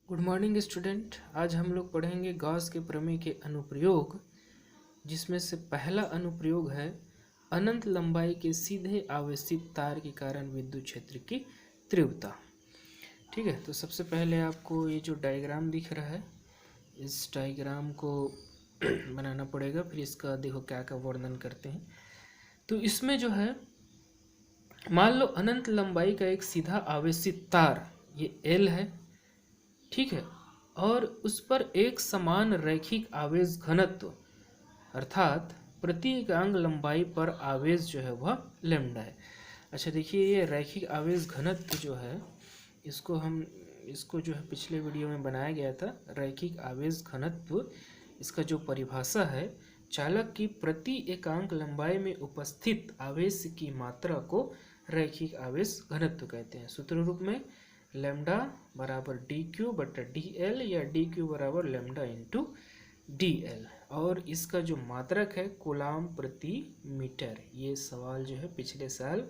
Good morning student. आज हम लोग पढ़ेंगे गॉस के प्रमेय के अनुप्रयोग, जिसमें से पहला अनुप्रयोग है अनंत लंबाई के सीधे आवेशित तार के कारण विद्युत क्षेत्र की तीव्रता। ठीक है, तो सबसे पहले आपको ये जो डायग्राम दिख रहा है, इस डायग्राम को बनाना पड़ेगा। फिर इसका देखो क्या क्या वर्णन करते हैं। तो इसमें जो है, मान लो अनंत लंबाई का एक सीधा आवेशित तार, ये L है, ठीक है, और उस पर एक समान रैखिक आवेश घनत्व अर्थात प्रति एकांक लंबाई पर आवेश जो है वह लैम्डा है। अच्छा देखिए, ये रैखिक आवेश घनत्व जो है, इसको जो है पिछले वीडियो में बनाया गया था। रैखिक आवेश घनत्व, इसका जो परिभाषा है, चालक की प्रति एकांक लंबाई में उपस्थित आवेश की मात्रा को रैखिक आवेश घनत्व कहते हैं। सूत्र रूप में लैम्डा बराबर डी क्यू बटा डी एल या डी क्यू बराबर लैम्डा इंटू डी एल, और इसका जो मात्रक है कूलाम प्रति मीटर। ये सवाल जो है पिछले साल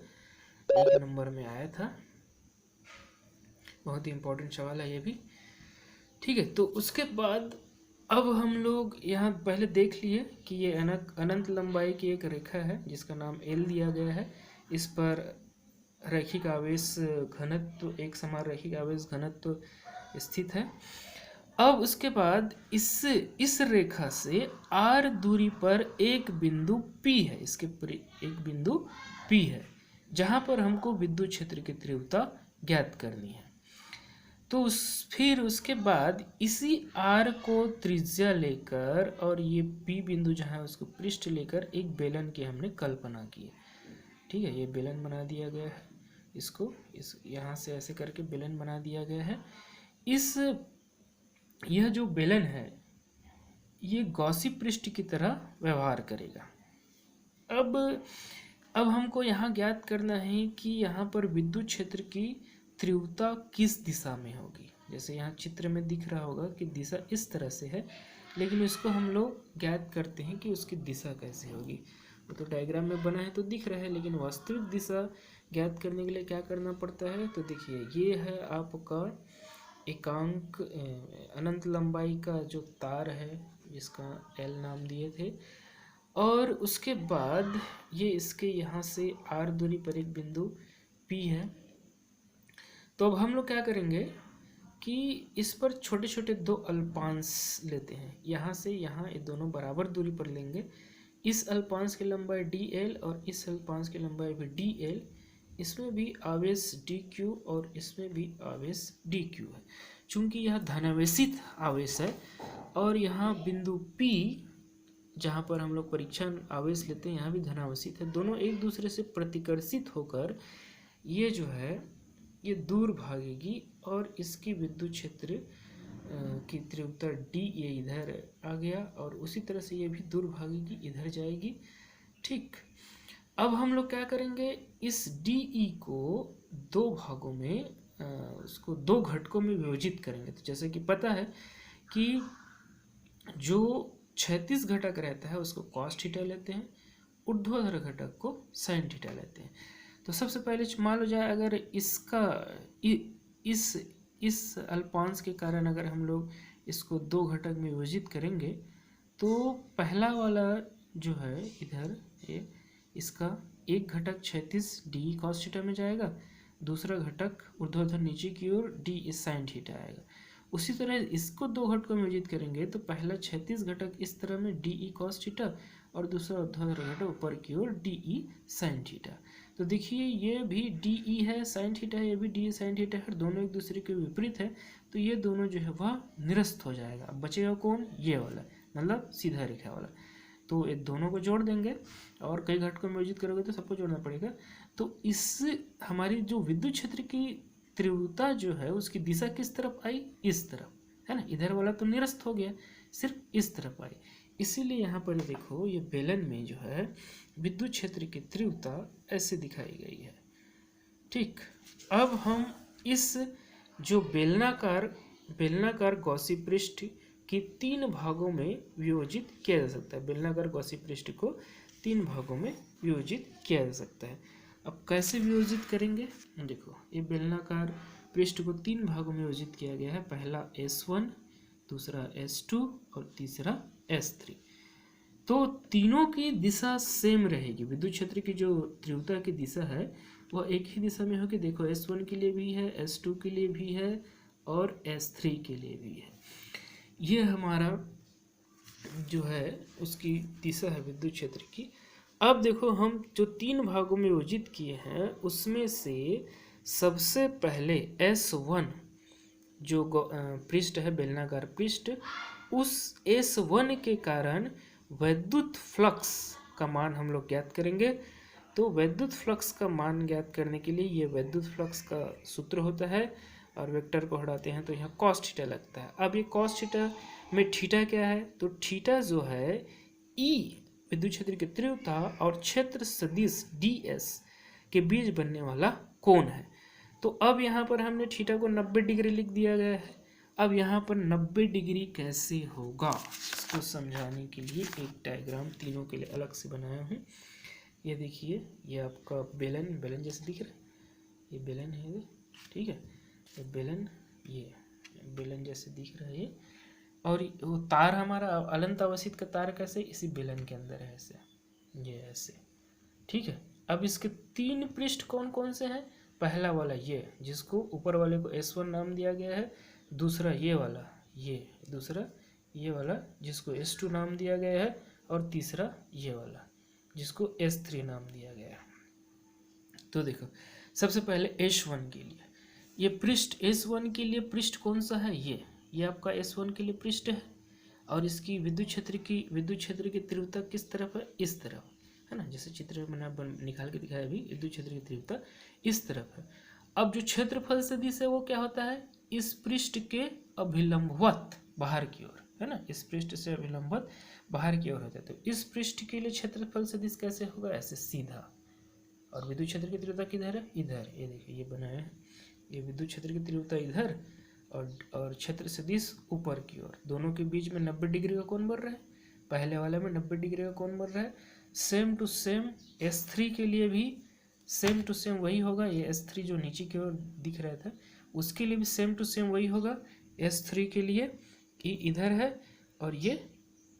1 नंबर में आया था, बहुत ही इंपॉर्टेंट सवाल है ये भी। ठीक है, तो उसके बाद अब हम लोग यहाँ पहले देख लिए कि ये अनंत लंबाई की एक रेखा है जिसका नाम एल दिया गया है। इस पर रैखिक आवेश घनत्व, एक समान रैखिक आवेश घनत्व स्थित है। अब उसके बाद इस रेखा से r दूरी पर एक बिंदु P है, इसके एक बिंदु P है जहां पर हमको विद्युत क्षेत्र की तीव्रता ज्ञात करनी है। तो फिर उसके बाद इसी r को त्रिज्या लेकर और ये P बिंदु जहां है उसको पृष्ठ लेकर एक बेलन की हमने कल्पना की है। ठीक है, ये बेलन बना दिया गया है, इसको यहाँ से ऐसे करके बेलन बना दिया गया है। यह जो बेलन है ये गॉसी पृष्ठ की तरह व्यवहार करेगा। अब हमको यहाँ ज्ञात करना है कि यहाँ पर विद्युत क्षेत्र की तीव्रता किस दिशा में होगी। जैसे यहाँ चित्र में दिख रहा होगा कि दिशा इस तरह से है, लेकिन इसको हम लोग ज्ञात करते हैं कि उसकी दिशा कैसे होगी। वो तो डायग्राम में बना है तो दिख रहा है, लेकिन वास्तविक दिशा ज्ञात करने के लिए क्या करना पड़ता है। तो देखिए, ये है आपका एकांक अनंत लंबाई का जो तार है जिसका L नाम दिए थे, और उसके बाद ये इसके यहाँ से r दूरी पर एक बिंदु P है। तो अब हम लोग क्या करेंगे कि इस पर छोटे छोटे दो अल्पांश लेते हैं, यहाँ से यहाँ ये दोनों बराबर दूरी पर लेंगे। इस अल्पांश की लंबाई dl और इस अल्पांश की लंबाई भी dl, इसमें भी आवेश dq और इसमें भी आवेश dq है। चूंकि यह धनावेशित आवेश है और यहाँ बिंदु P जहाँ पर हम लोग परीक्षण आवेश लेते हैं यहाँ भी धनावेशित है, दोनों एक दूसरे से प्रतिकर्षित होकर ये जो है ये दूर भागेगी और इसकी विद्युत क्षेत्र की तीव्रता D ये इधर आ गया, और उसी तरह से ये भी दूर भागेगी, इधर जाएगी। ठीक, अब हम लोग क्या करेंगे, इस DE को दो भागों में, उसको दो घटकों में विभाजित करेंगे। तो जैसे कि पता है कि जो क्षैतिज घटक रहता है उसको cos थीटा लेते हैं, ऊर्ध्वाधर घटक को sin थीटा लेते हैं। तो सबसे पहले मान लो जाए, अगर इसका इस अल्पांश के कारण अगर हम लोग इसको दो घटक में विभाजित करेंगे तो पहला वाला जो है इधर ये, इसका एक घटक क्षैतिज d cos थीटा में जाएगा, दूसरा घटक ऊर्ध्वाधर नीचे की ओर d sin थीटा आएगा। उसी तरह इसको दो घटकों में विभाजित करेंगे तो पहला क्षैतिज घटक इस तरह में de cos थीटा और दूसरा ऊर्ध्वाधर घटक ऊपर की ओर de sin थीटा। तो देखिए, ये भी de है, sin थीटा है, ये भी de sin थीटा है, दोनों एक दूसरे के विपरीत है, तो ये दोनों जो है वह निरस्त हो जाएगा। अब बचेगा कौन, ये वाला, मतलब सीधा रेखा वाला। तो ये दोनों को जोड़ देंगे और कई घटकों में विभाजित करोगे तो सबको जोड़ना पड़ेगा। तो इस हमारी जो विद्युत क्षेत्र की तीव्रता जो है उसकी दिशा किस तरफ आई, इस तरफ, है ना। इधर वाला तो निरस्त हो गया, सिर्फ इस तरफ आई। इसीलिए यहाँ पर देखो, ये बेलन में जो है विद्युत क्षेत्र की तीव्रता ऐसे दिखाई गई है। ठीक, अब हम इस जो बेलनाकार गॉसी पृष्ठ की 3 भागों में विभाजित किया जा सकता है। बेलनाकार गॉसी पृष्ठ को 3 भागों में विभाजित किया जा सकता है। अब कैसे विभाजित करेंगे, देखो, ये बेलनाकार पृष्ठ को 3 भागों में विभाजित किया गया है। पहला S1, दूसरा S2 और तीसरा S3। तो तीनों की दिशा सेम रहेगी। विद्युत क्षेत्र की जो तीव्रता की दिशा है वह एक ही दिशा में होगी। देखो S1 के लिए भी है, S2 के लिए भी है और S3 के लिए भी है। ये हमारा जो है उसकी दिशा है विद्युत क्षेत्र की। अब देखो हम जो 3 भागों में विभाजित किए हैं उसमें से सबसे पहले S1 जो पृष्ठ है, बेलनाकार पृष्ठ, उस S1 के कारण वैद्युत फ्लक्स का मान हम लोग ज्ञात करेंगे। तो वैद्युत फ्लक्स का मान ज्ञात करने के लिए ये वैद्युत फ्लक्स का सूत्र होता है और वेक्टर को हटाते हैं तो यहाँ कॉस थीटा लगता है। अब ये कॉस थीटा में थीटा क्या है, तो थीटा जो है ई विद्युत क्षेत्र की तीव्रता और क्षेत्र सदिश ds के बीच बनने वाला कोण है। तो अब यहाँ पर हमने थीटा को 90 डिग्री लिख दिया गया है। अब यहाँ पर 90 डिग्री कैसे होगा इसको समझाने के लिए एक डायग्राम तीनों के लिए अलग से बनाया हूँ। ये देखिए, ये आपका बेलन जैसे दिख रहा है, ये बेलन है ये, ठीक है। ये बेलन जैसे दिख रहा है ये, और वो तार हमारा अनंत अवस्थित का तार कैसे इसी बेलन के अंदर है, ऐसे, ये ऐसे, ठीक है। अब इसके 3 पृष्ठ कौन कौन से हैं? पहला वाला ये, जिसको ऊपर वाले को S1 नाम दिया गया है, दूसरा ये वाला, ये दूसरा ये वाला जिसको S2 नाम दिया गया है, और तीसरा ये वाला जिसको S3 नाम दिया गया है। तो देखो सबसे पहले S1 के लिए, ये पृष्ठ S1 के लिए पृष्ठ कौन सा है, ये आपका S1 के लिए पृष्ठ है, और इसकी विद्युत क्षेत्र की तीव्रता किस तरफ है, इस तरफ है ना, जैसे चित्र में मैंने निकाल के दिखाया अभी, विद्युत क्षेत्र की तीव्रता इस तरफ है। अब जो क्षेत्रफल सदिश है वो क्या होता है, इस पृष्ठ के अभिलंबवत बाहर की ओर, है ना, इस पृष्ठ से अभिलंबवत बाहर की ओर होता है। तो इस पृष्ठ के लिए क्षेत्रफल सदिश कैसे होगा, ऐसे सीधा, और विद्युत क्षेत्र की तीव्रता किधर है, इधर, ये देखिए ये बनाया है, ये विद्युत क्षेत्र की तीव्रता इधर और क्षेत्र सदिश ऊपर की ओर, दोनों के बीच में 90 डिग्री का कोण बन रहा है। पहले वाले में 90 डिग्री का कोण बन रहा है। सेम टू सेम S3 के लिए भी सेम टू सेम वही होगा। ये S3 जो नीचे की ओर दिख रहा था उसके लिए भी सेम टू सेम वही होगा। S3 के लिए ये इधर है और ये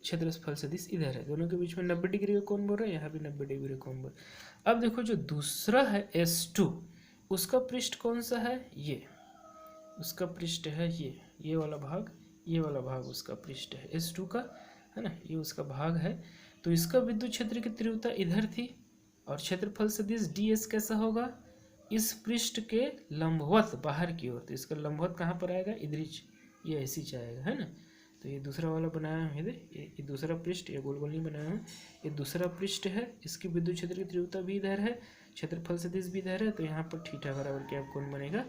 क्षेत्रफल सदिश इधर है, दोनों के बीच में 90 डिग्री का कोण बन रहा है, यहाँ भी 90 डिग्री का कोण बन रहा है। अब देखो जो दूसरा है S2, उसका पृष्ठ कौन सा है, ये उसका पृष्ठ है, ये वाला भाग उसका पृष्ठ है S2 का, है ना, ये उसका भाग है। तो इसका विद्युत क्षेत्र की तीव्रता इधर थी और क्षेत्रफल सदिश ds कैसा होगा, इस पृष्ठ के लंबवत बाहर की ओर। तो इसका लंबवत कहाँ पर आएगा, इधर, ये ऐसे जाएगा, है ना। तो ये दूसरा वाला बनाया हूँ, ये दूसरा पृष्ठ, ये गोल गोल नहीं बनाया हूँ, ये दूसरा पृष्ठ है, इसकी विद्युत क्षेत्र की तीव्रता भी इधर है, क्षेत्रफल सदिश भी इधर है। तो यहाँ पर थीटा बराबर क्या कोण बनेगा,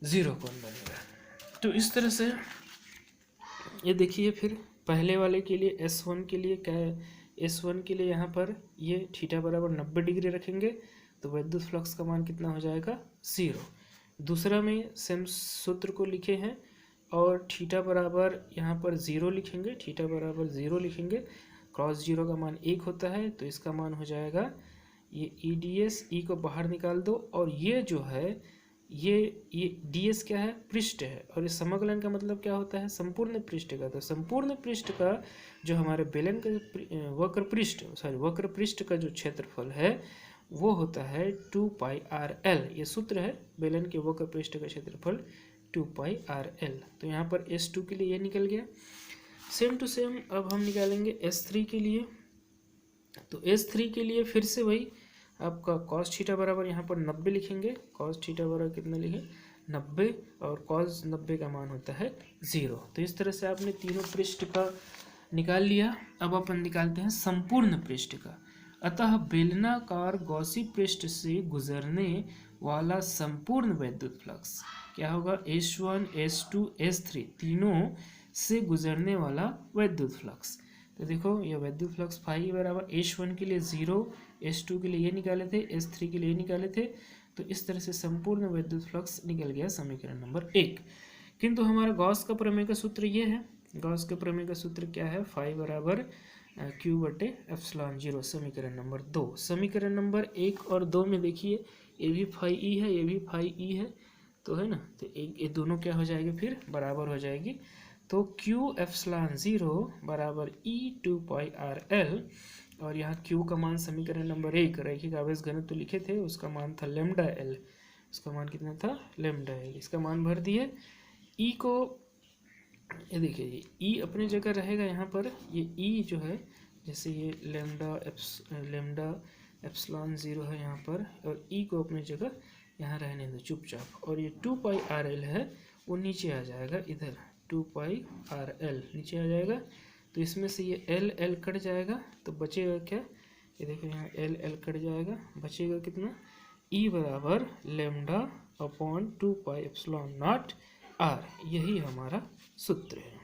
0 कोण बनेगा। तो इस तरह से ये देखिए, फिर पहले वाले के लिए S1 के लिए क्या है, S1 के लिए यहाँ पर ये थीटा बराबर 90 डिग्री रखेंगे तो विद्युत फ्लक्स का मान कितना हो जाएगा, 0। दूसरा में सेम सूत्र को लिखे हैं और थीटा बराबर यहाँ पर 0 लिखेंगे, थीटा बराबर 0 लिखेंगे, क्रॉस 0 का मान 1 होता है, तो इसका मान हो जाएगा ये EDS, E को बाहर निकाल दो, और ये जो है ये ds क्या है, पृष्ठ है, और इस समकलन का मतलब क्या होता है, संपूर्ण पृष्ठ का। तो संपूर्ण पृष्ठ का जो हमारे बेलन का वक्र पृष्ठ का जो क्षेत्रफल है वो होता है 2πRL। ये सूत्र है बेलन के वक्र पृष्ठ का क्षेत्रफल 2πRL। तो यहाँ पर S2 के लिए ये निकल गया। सेम टू सेम अब हम निकालेंगे S3 के लिए। तो S3 के लिए फिर से वही आपका cos थीटा बराबर यहाँ पर 90 लिखेंगे, cos थीटा बराबर कितना लिखें, 90, और cos 90 का मान होता है 0। तो इस तरह से आपने तीनों पृष्ठ का निकाल लिया। अब अपन निकालते हैं संपूर्ण पृष्ठ का। अतः बेलनाकार गॉसी पृष्ठ से गुजरने वाला संपूर्ण वैद्युत फ्लक्स क्या होगा, S1 S2 S3 तीनों से गुजरने वाला वैद्युत फ्लक्स। तो देखो ये वैद्युत फ्लक्स फाई बराबर H1 के लिए 0, S2 के लिए ये निकाले थे, S3 के लिए ये निकाले थे। तो इस तरह से संपूर्ण वैद्युत फ्लक्स निकल गया समीकरण नंबर 1। किंतु हमारा गॉस का प्रमेय का सूत्र ये है, गॉस के प्रमेय का सूत्र क्या है, फाई बराबर Q/ε0, समीकरण नंबर 2। समीकरण नंबर 1 और 2 में देखिए ये भी फाई ई है, ये भी फाई ई है, तो है ना, तो एक ये दोनों क्या हो जाएगी फिर बराबर हो जाएगी। तो क्यू एप्सिलॉन 0 बराबर E2πr_L, और यहाँ क्यू का मान समीकरण नंबर 1 रैखिक आवेश घनत्व लिखे थे, उसका मान था लेमडा एल, उसका मान कितना था लेमडा एल, इसका मान भर दिए। ई को ये देखिए, ये ई अपनी जगह रहेगा यहाँ पर, ये ई जो है जैसे ये लेमडा एप्सिलॉन 0 है यहाँ पर, और ई को अपनी जगह यहाँ रहने दो चुपचाप, और ये 2πr_L है वो नीचे आ जाएगा इधर, 2πr_L नीचे आ जाएगा। तो इसमें से ये एल एल कट जाएगा, तो बचेगा क्या, ये देखो यहाँ एल एल कट जाएगा, बचेगा कितना, ई बराबर लेमडा अपॉन 2π_0 आर, यही हमारा सूत्र है।